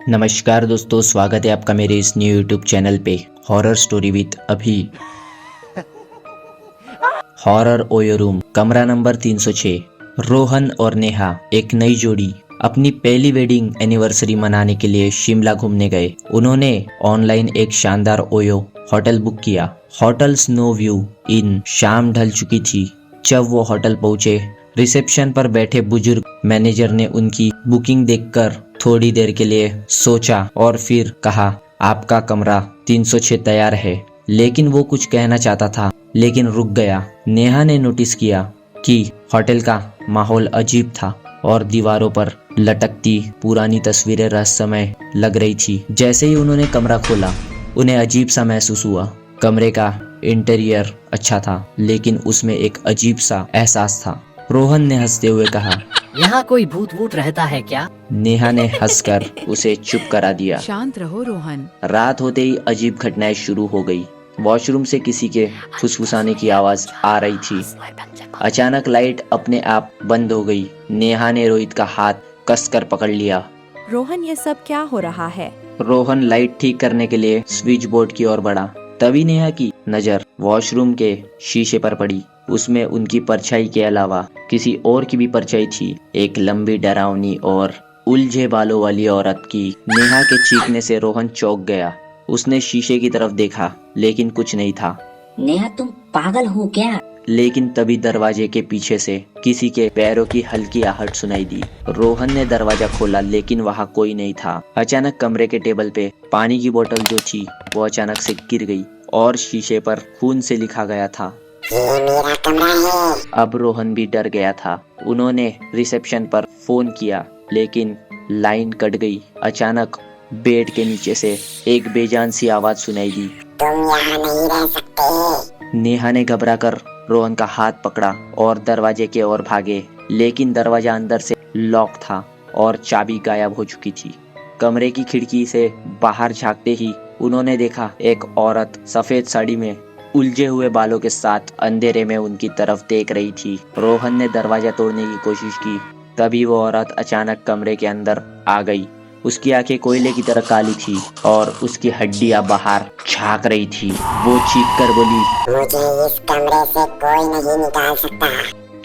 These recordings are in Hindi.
नमस्कार दोस्तों, स्वागत है आपका मेरे इस न्यू यूट्यूब चैनल पे हॉरर स्टोरी विद अभी। हॉरर ओयो रूम, कमरा नंबर 306। रोहन और नेहा, एक नई जोड़ी, अपनी पहली वेडिंग एनिवर्सरी मनाने के लिए शिमला घूमने गए। उन्होंने ऑनलाइन एक शानदार ओयो होटल बुक किया। होटल स्नो व्यू इन। शाम ढल चुकी थी जब वो होटल पहुंचे। रिसेप्शन पर बैठे बुजुर्ग मैनेजर ने उनकी बुकिंग देखकर थोड़ी देर के लिए सोचा और फिर कहा, आपका कमरा 306 तैयार है। लेकिन वो कुछ कहना चाहता था लेकिन रुक गया। नेहा ने नोटिस किया कि होटल का माहौल अजीब था और दीवारों पर लटकती पुरानी तस्वीरें रहस्यमय लग रही थी। जैसे ही उन्होंने कमरा खोला, उन्हें अजीब सा महसूस हुआ। कमरे का इंटीरियर अच्छा था लेकिन उसमें एक अजीब सा एहसास था। रोहन ने हंसते हुए कहा, यहाँ कोई भूत वूत रहता है क्या? नेहा ने हंसकर उसे चुप करा दिया। शांत रहो रोहन। रात होते ही अजीब घटनाएं शुरू हो गई। वॉशरूम से किसी के फुसफुसाने की आवाज आ रही थी। अचानक लाइट अपने आप बंद हो गई। नेहा ने रोहित का हाथ कसकर पकड़ लिया। रोहन, ये सब क्या हो रहा है? रोहन लाइट ठीक करने के लिए स्विच बोर्ड की ओर बढ़ा। तभी नेहा की नजर वॉशरूम के शीशे पर पड़ी। उसमें उनकी परछाई के अलावा किसी और की भी परछाई थी, एक लंबी, डरावनी और उलझे बालों वाली औरत की। नेहा के चीखने से रोहन चौंक गया। उसने शीशे की तरफ देखा लेकिन कुछ नहीं था। नेहा, तुम पागल हो क्या? लेकिन तभी दरवाजे के पीछे से किसी के पैरों की हल्की आहट सुनाई दी। रोहन ने दरवाजा खोला लेकिन वहाँ कोई नहीं था। अचानक कमरे के टेबल पे पानी की बोतल जो थी वो अचानक से गिर गई और शीशे पर खून से लिखा गया था, ये मेरा कमरा है। अब रोहन भी डर गया था। उन्होंने रिसेप्शन पर फोन किया लेकिन लाइन कट गई। अचानक बेड के नीचे से एक बेजान सी आवाज सुनाई दी, तुम यहाँ नहीं रह सकते। नेहा ने घबराकर रोहन का हाथ पकड़ा और दरवाजे की ओर भागे। लेकिन दरवाजा अंदर से लॉक था और चाबी गायब हो चुकी थी। कमरे की खिड़की से बाहर झांकते ही उन्होंने देखा एक औरत सफेद साड़ी में उलझे हुए बालों के साथ अंधेरे में उनकी तरफ देख रही थी। रोहन ने दरवाजा तोड़ने की कोशिश की। तभी वो औरत अचानक कमरे के अंदर आ गई। उसकी आंखें कोयले की तरह काली थी और उसकी हड्डियां बाहर झांक रही थी। वो चीख कर बोली, मुझे इस कमरे से कोई नहीं निकाल सकता।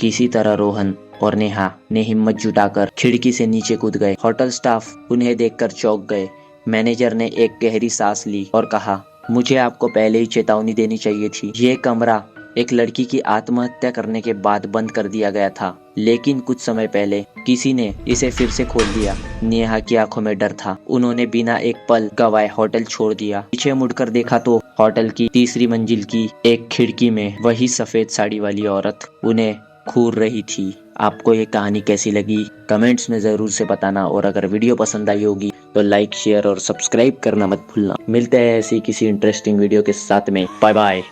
किसी तरह रोहन और नेहा ने हिम्मत जुटाकर खिड़की से नीचे कूद गए। होटल स्टाफ उन्हें देखकर चौंक गए। मैनेजर ने एक गहरी सांस ली और कहा, मुझे आपको पहले ही चेतावनी देनी चाहिए थी। ये कमरा एक लड़की की आत्महत्या करने के बाद बंद कर दिया गया था, लेकिन कुछ समय पहले किसी ने इसे फिर से खोल दिया। नेहा की आंखों में डर था। उन्होंने बिना एक पल गवाए होटल छोड़ दिया। पीछे मुड़कर देखा तो होटल की तीसरी मंजिल की एक खिड़की में वही सफेद साड़ी वाली औरत उन्हें घूर रही थी। आपको ये कहानी कैसी लगी कमेंट्स में जरूर से बताना, और अगर वीडियो पसंद आई होगी तो लाइक, शेयर और सब्सक्राइब करना मत भूलना। मिलते हैं ऐसी किसी इंटरेस्टिंग वीडियो के साथ में। Bye bye.